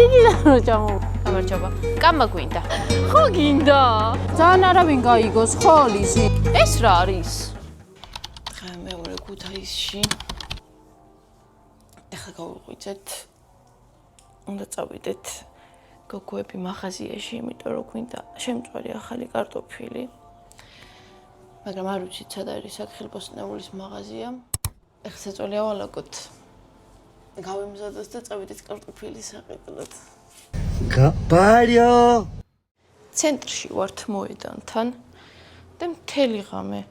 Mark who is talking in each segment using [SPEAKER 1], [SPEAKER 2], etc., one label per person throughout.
[SPEAKER 1] იგი რა ჩამო. გამარჯობა. კამა გვინდა. ხო გინდა. ძალიან არავინ გაიგოს ხო ლიზი. ეს რა არის?
[SPEAKER 2] ხა მეორე ქუთაისში. ეხლა გავუღვიძეთ. უნდა წავიდეთ გოგოები მაღაზიაში, იმიტომ რომ გვინდა შემწვარი ახალი კარტოფილი. მაგრამ არ ვიცით სად არის აქ ხელბოსტნეულის მაღაზია. ეხლა საწოლი ავალაგოთ. გავემზადოთ და წავიდეთ კარტოფილის საყიდლად.
[SPEAKER 3] Gapario!
[SPEAKER 2] ცენტრში ვართ მოედანთან და მთელი ღამე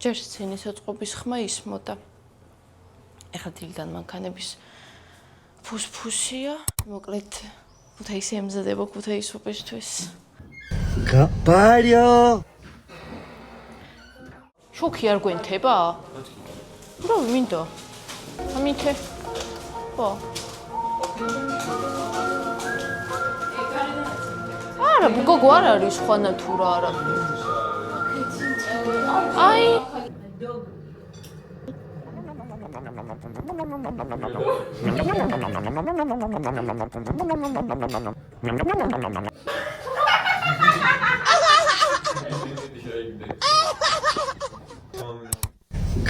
[SPEAKER 2] ჯერ სცენის აწყობის ხმა ისმოდა. ეხლა დილიდან მანქანების ფუსფუსია, მოკლედ ქუთაისი ემზადება ქუთაისობისთვის.
[SPEAKER 3] Gapario!
[SPEAKER 1] შოქი არ გვენთება? რა მინდა? ამითე. ხო. არა, გოგო არ არის ხვანა თუ რა არა. აი.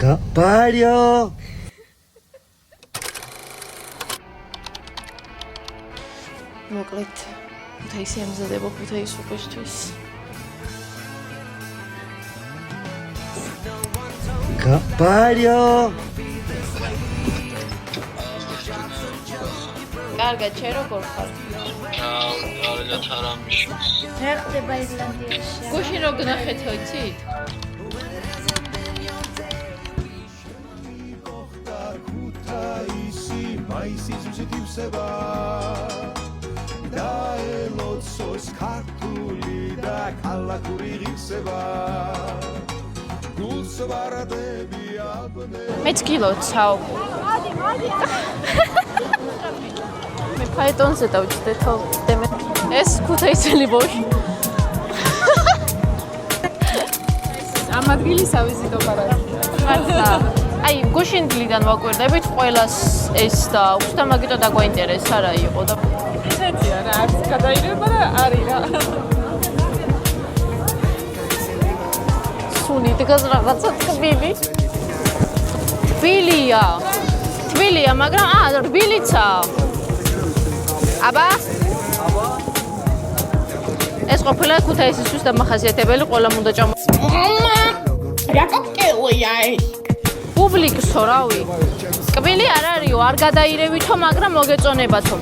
[SPEAKER 3] Gapario!
[SPEAKER 2] მოკლედ ქუთაისი ემზადება ქუთაისობისთვის.
[SPEAKER 3] Gapario!
[SPEAKER 2] კარგად, შენ როგორ ხარ?
[SPEAKER 4] კარგად არ ამიშოს.
[SPEAKER 5] რა ხდება ისლანდიაში?
[SPEAKER 1] გუშინ რო გნახეთ იცით?
[SPEAKER 6] მაისის ვსიტივსება და ელოცოს ქართული და ქალაქური ღირსება გულს ვარდები აბნე
[SPEAKER 1] მეც გილოცავ. მე ფაეტონზე დავჭდეთო. ეს ქუთაისელი ბოშ. ამ ადგილის ავიზიტო პარადი. აი, გუშინ დილიდან ვაკვირდებით ყველას ეს და უბრალოდ მაგიტო დაგვაინტერესა რა იყო და
[SPEAKER 7] ესეცია რა, არც გადაირება და არის რა.
[SPEAKER 1] სუნი დგას რაღაცა თბილი. თბილია. თბილია, მაგრამ რბილიცა. აბა? ეს ყოფილა ქუთაისისთვის დამახასიათებელი ყველა უნდა ჭამო.
[SPEAKER 2] რა კოქტეილია ეს?
[SPEAKER 1] პუბლიკსო რავი. კბილი არ არისო, არ გადაირევითო, მაგრამ მოგეწონებათო.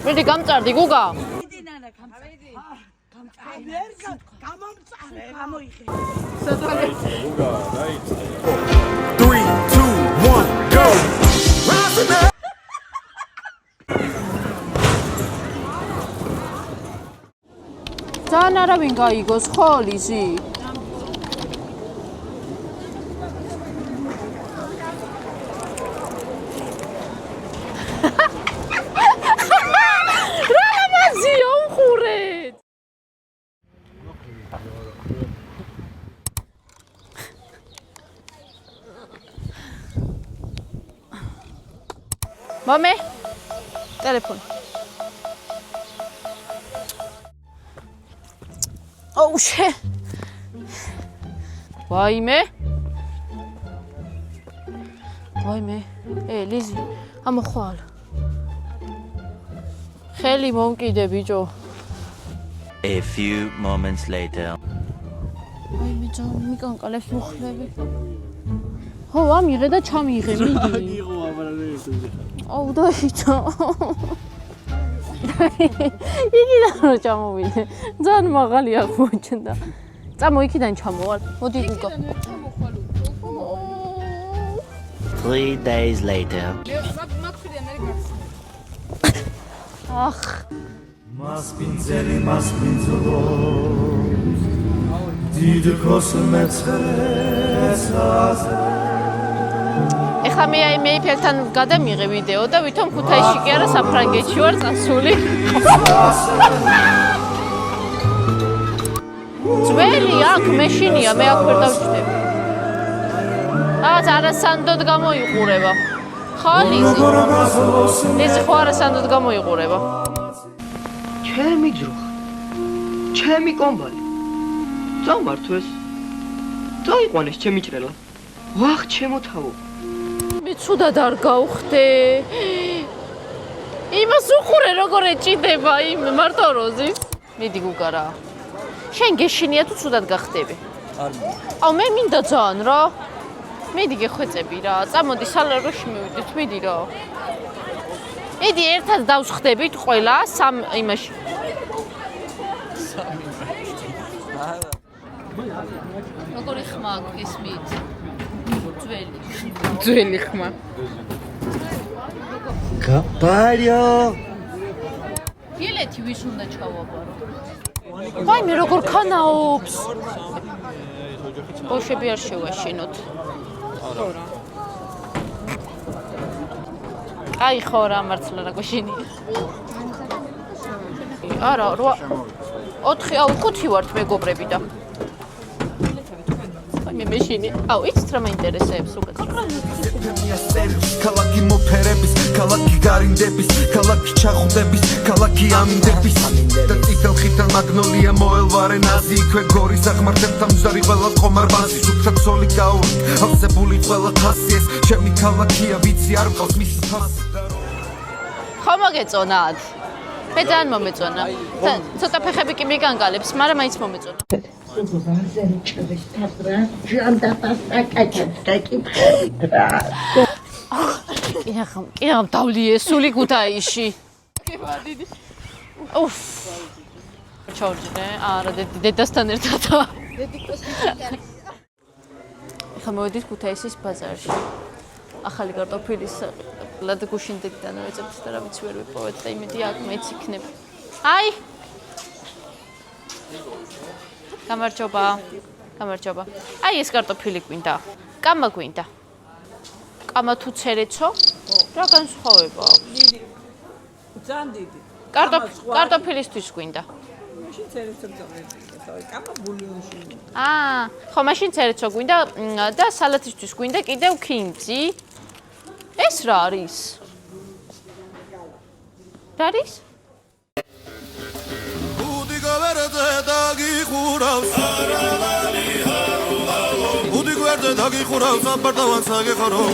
[SPEAKER 1] მიდი გამწარდი გუგა.
[SPEAKER 5] მიდი ნანა, გამწარდი. გამომწარე, გამოიხე.
[SPEAKER 6] 3 2 1 go
[SPEAKER 1] ძალიან არავინ გაიგოს ხო ლიზი? რა ამაზია უხურეთ? მამე, ტელეფონი. ოუ შე. ვაიმე. ლიზი, ამოხვალ. ხელი მომკიდე ბიჭო.
[SPEAKER 8] A few moments later.
[SPEAKER 1] ვაიმე, ძალიან მიკანკალებს მუხლები. ხო, ამიღე და ჩამიღე, მიდი.
[SPEAKER 3] Იღო აბარადეები.
[SPEAKER 1] აუ დაიჭო. იგი რა ჩამოვიდე. ძალიან მაღალი აღმოჩნდა. წამო იქიდან ჩამოვალ. მოდი გუგა.
[SPEAKER 8] 3 days later.
[SPEAKER 1] ახ,
[SPEAKER 6] მასპინძელი მასპინძლო დიდ კოსმეცესაზე
[SPEAKER 1] ეხლა მე აი მეიფელთან გადამიღე ვიდეო და ვითომ ქუთაისში კი არა საფრანგეთში ვარ წასული. ძველი აქ მეშინია, მე აქ ვერ დავჭდები. რაღაც არასანდოდ გამოიყურება. ხო, ლიზი? ლიზი ხო არასანდოდ გამოიყურება.
[SPEAKER 9] ჩემი ძროხა. ჩემი კომბალი. წამართვეს. წაიყვანეს ჩემი ჭრელა. ვახ, ჩემო თავო.
[SPEAKER 1] მე ცუდად არ გავხდე. იმას უყურე როგორ ეჭიდება იმ მარტო როზი. მიდი გუგარა. შენ გეშინია თუ ცუდად გახდები? არ მინდა. აუ მე მინდა ძალიან რა. მიდი გეხვეწები რა. წამოდი სალაროში მივიდეთ, მიდი რა. მიდი ერთად დავსხდებით ყველა სამ იმაში. როგორი ხმა აქვს მით? ძველი ხმა.
[SPEAKER 3] Капарио!
[SPEAKER 1] ილეთი ვის უნდა ჩავაბარო? ვაი მე როგორ ქანაობს? ბოშები არ შევაშინოთ. ხორა. აი ხორა მართლა რა გოშინია. არა 4 აუ 5 ვართ მეგობრები და მე მეშინი. აუ იცით რა მაინტერესებს უკეთ.
[SPEAKER 6] ქალაქი მოფერების, ქალაქი გარინდების, ქალაქი ჩახუდების, ქალაქი ამინდების და წითელ ხითელ მაგნოლია მოელვარენ აზი იქვე გორის აღმართებთან მზარი ყველა ხომარბაზი სუფთა ცოლი გაური ავსებული ყველა თასი ეს ჩემი ქალაქია ვიცი არ მყავს მისი ფასი
[SPEAKER 1] ხო მოგეწონათ? მე ძალიან მომეწონა. ცოტა ფეხები კი მიგანგალებს, მაგრამ მაინც მომეწონა. კინაღამ დავლიე სული ქუთაისში. უფ. ჩორჯნე, არა დედასთან ერთადაა. ეხლა მოვედით ქუთაისის ბაზარში. ახალი კარტოფილის ლად გუშინდიდან ვეძებთ და რა ვიცი ვერ ვიპოვეთ და იმედი აქ მეც იქნებ. აი. გამარჯობა. გამარჯობა. აი ეს კარტოფილი გვინდა. კამა გვინდა. კამა თუ ცერეცო? რა განსხვავება აქვს?
[SPEAKER 7] დიდი. ძალიან დიდი.
[SPEAKER 1] კარტოფილისთვის გვინდა.
[SPEAKER 7] მაშინ ცერეცო გზავნა. კამა ბულიონში.
[SPEAKER 1] ხო, მაშინ ცერეცო გვინდა და სალათისთვის გვინდა კიდევ ქინძი. ეს რა არის? რა არის?
[SPEAKER 6] უდი გავერდე დაგიხურავს უდი გვერდე დაგიხურავს აბარდავან საგეხარო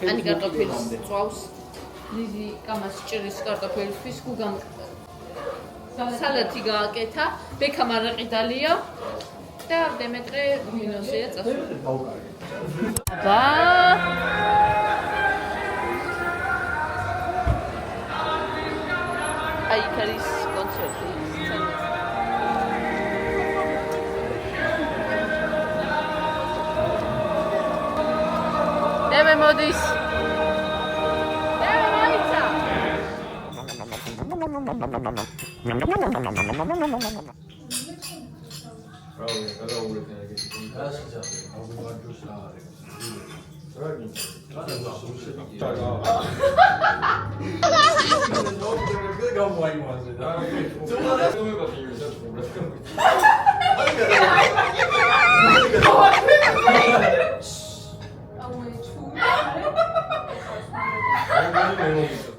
[SPEAKER 1] Ani kartofilis წვავს. ლიზი კამას ჭრის კარტოფილისთვის გუგამ სალათი გააკეთა, ბექამ არაყი დალია და დემეტრე მინოსია წასული. აბა აი იქ არის კონცერტი. დემე მოდის.
[SPEAKER 10] Ay,